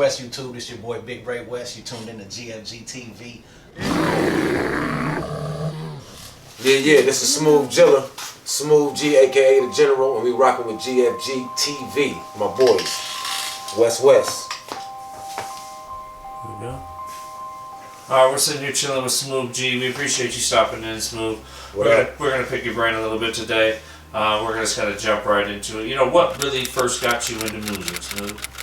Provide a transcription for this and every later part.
West YouTube. This your boy Big Ray West. You tuned in to GFG TV. Yeah, this is Smoov Jilla, Smoov G, aka the General, and we rocking with GFG TV, my boys, West. There we go. Alright, we're sitting here chilling with Smoov G. We appreciate you stopping in, Smoov. We're gonna pick your brain a little bit today. We're gonna just kind of jump right into it. You know, what really first got you into music, Smoov?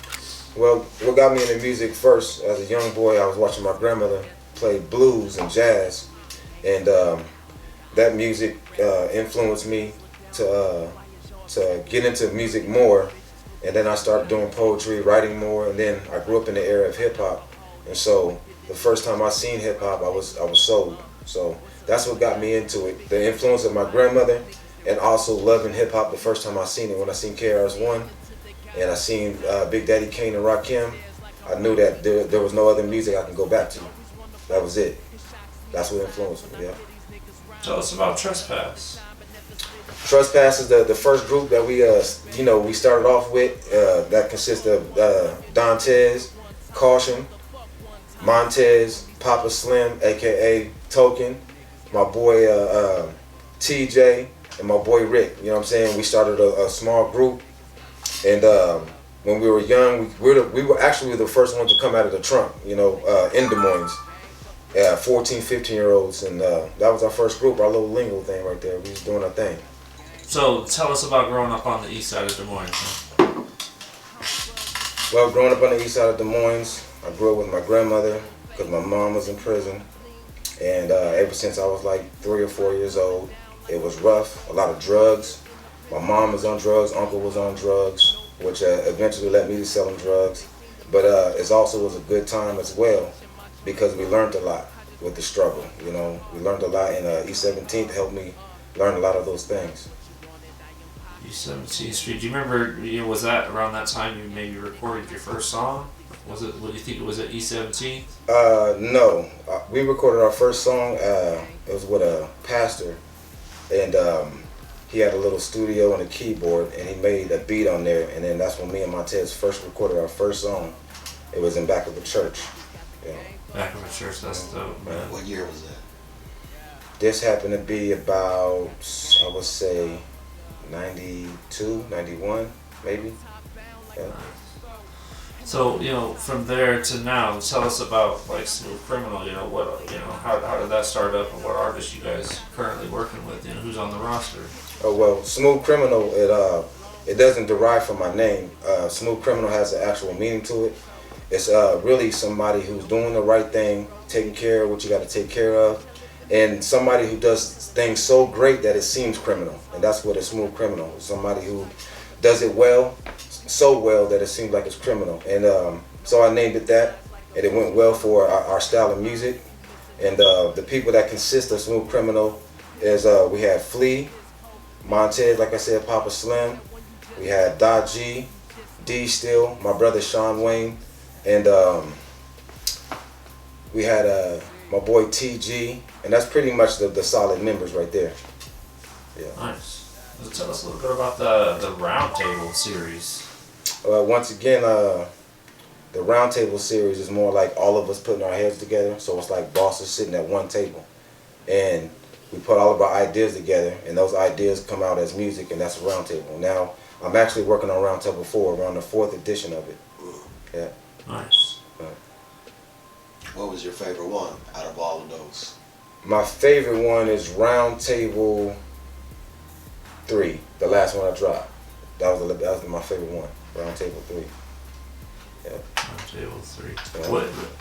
Well, what got me into music first, as a young boy, I was watching my grandmother play blues and jazz, and that music influenced me to get into music more. And then I started doing poetry, writing more, and then I grew up in the era of hip hop, and so the first time I seen hip hop, I was sold. So that's what got me into it. The influence of my grandmother, and also loving hip hop the first time I seen it. When I seen KRS-One, and I seen Big Daddy Kane and Rakim, I knew that there was no other music I can go back to. That was it. That's what influenced me. Yeah. Tell us about Trezpass. Trezpass is the first group that we started off with. That consists of Dantes, Caution, Montez, Papa Slim, aka Token, my boy TJ, and my boy Rick. You know what I'm saying? We started a small group, and when we were young, we were actually the first ones to come out of the trunk. You know, in Des Moines, 14, 15-year-olds, and that was our first group, our little lingo thing right there. We was doing our thing. So tell us about growing up on the east side of Des Moines. Well, growing up on the east side of Des Moines, I grew up with my grandmother because my mom was in prison, and ever since I was like 3 or 4 years old, it was rough. A lot of drugs. My mom was on drugs, uncle was on drugs, which eventually led me to selling drugs. But it also was a good time as well because we learned a lot with the struggle. You know, we learned a lot, and East 17th helped me learn a lot of those things. East 17th Street. Do you remember? Was that around that time you maybe recorded your first song? Was it? What do you think it was at East 17th? No, we recorded our first song. It was with a pastor, and he had a little studio and a keyboard, and he made a beat on there. And then that's when me and Montez first recorded our first song. It was in back of a church. Yeah. Back of a church. That's dope, man. What year was that? This happened to be about, I would say, 92, 91, maybe. Yeah. So, from there to now, tell us about like Smoov Criminal. How did that start up, and what artists you guys currently working with? Who's on the roster? Oh well, Smoov Criminal. It doesn't derive from my name. Smoov Criminal has an actual meaning to it. It's really somebody who's doing the right thing, taking care of what you got to take care of, and somebody who does things so great that it seems criminal. And that's what a Smoov Criminal is. Somebody who does it well, so well that it seems like it's criminal. And so I named it that, and it went well for our style of music. And the people that consist of Smoov Criminal is we had Flea, Montez, like I said, Papa Slim. We had G, D Still, my brother Sean Wayne, and we had my boy TG, and that's pretty much the solid members right there. Yeah. Nice. So tell us a little bit about the Roundtable series. Once again, the Roundtable series is more like all of us putting our heads together. So it's like bosses sitting at one table, and we put all of our ideas together, and those ideas come out as music, and that's a Roundtable. Now I'm actually working on Roundtable 4. We're on the 4th edition of it. Yeah. Nice. What was your favorite one out of all of those? My favorite one is Roundtable 3, the last one I dropped. That was my favorite one, Roundtable 3. Yeah. Roundtable 3. Yeah.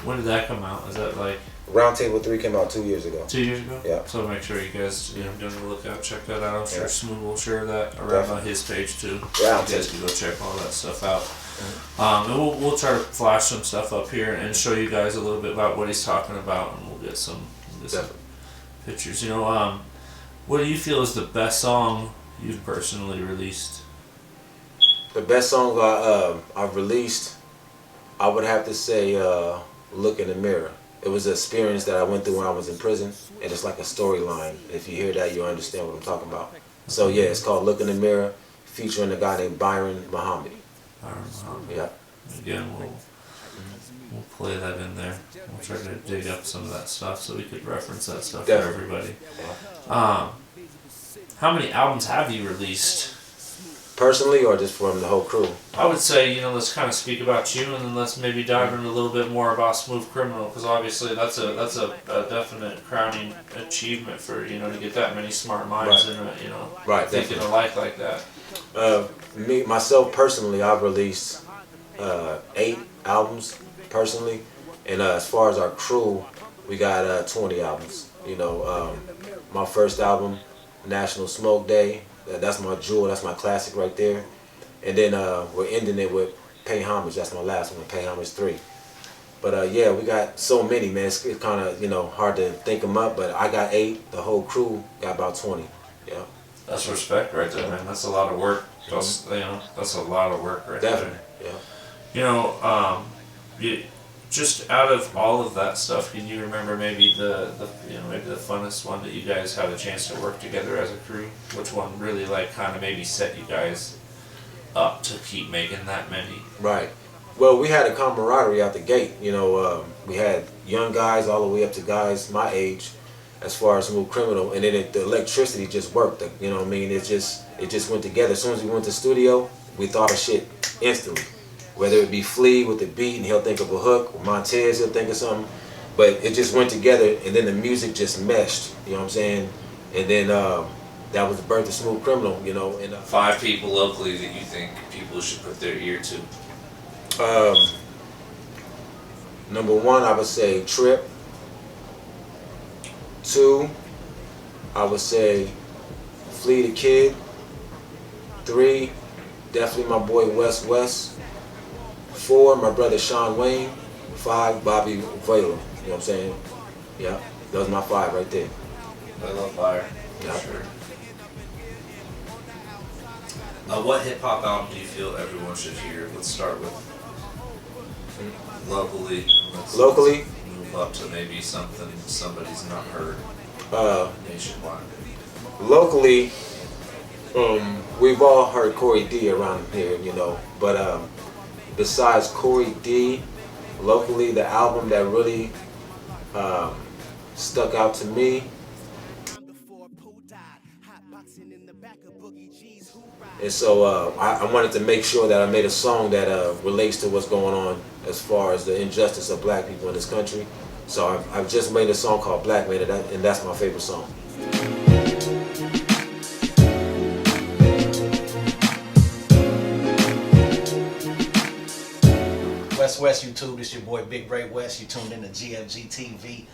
When did that come out? Is that like... Roundtable 3 came out 2 years ago. 2 years ago? Yeah. So make sure you guys, be on the lookout, check that out. I'm sure Yeah. Smoov will share that around Definitely. on his page too. Yeah, You guys can go check all that stuff out. And we'll try to flash some stuff up here and show you guys a little bit about what he's talking about, and we'll get some pictures. What do you feel is the best song you've personally released? The best song I've released, I would have to say Look in the Mirror. It was an experience that I went through when I was in prison, and it's like a storyline. If you hear that, you'll understand what I'm talking about. So yeah, it's called Look in the Mirror, featuring a guy named Byron Muhammad. Byron Muhammad. Yeah. Again, We'll play that in there. We'll try to dig up some of that stuff so we could reference that stuff Definitely. for everybody. How many albums have you released? Personally, or just from the whole crew? I would say, let's kind of speak about you, and then let's maybe dive into a little bit more about Smoov Criminal, because obviously that's a definite crowning achievement for to get that many smart minds Right. in Right, thinking definitely. alike like that. Myself personally, I've released 8 albums personally, and as far as our crew, we got 20 albums. My first album, National Smoke Day, that's my jewel, that's my classic right there. And then we're ending it with Pay Homage, that's my last one, Pay Homage 3. But yeah, we got so many, man. It's kind of hard to think them up, but I got 8. The whole crew got about 20. Yeah. That's respect right there, man. That's a lot of work. That's a lot of work right Definitely. there. Yeah. Just out of all of that stuff, can you remember maybe the funnest one that you guys had a chance to work together as a crew? Which one really kind of maybe set you guys up to keep making that many? Right. Well, we had a camaraderie out the gate. We had young guys all the way up to guys my age, as far as Smoov Criminal, and then the electricity just worked. It just went together. As soon as we went to the studio, we thought of shit instantly. Whether it be Flea with the beat and he'll think of a hook, or Montez he'll think of something, but it just went together, and then the music just meshed. You know what I'm saying? And then that was the birth of Smoov Criminal. And 5 people locally that you think people should put their ear to. Number 1, I would say Trip. 2, I would say Flea the Kid. 3, definitely my boy West. 4, my brother Sean Wayne. 5, Bobby Vela. You know what I'm saying? Yeah, those are my 5 right there. I love fire. Yeah. For sure. What hip hop album do you feel everyone should hear? Let's start with locally. Locally? Let's move up to maybe something somebody's not heard nationwide. Locally, we've all heard Corey D around here, but besides Corey D, locally, the album that really stuck out to me, and so I wanted to make sure that I made a song that relates to what's going on as far as the injustice of black people in this country. So I've just made a song called Black Man, and that's my favorite song. West YouTube, this your boy Big Ray West. You tuned in to GFG TV.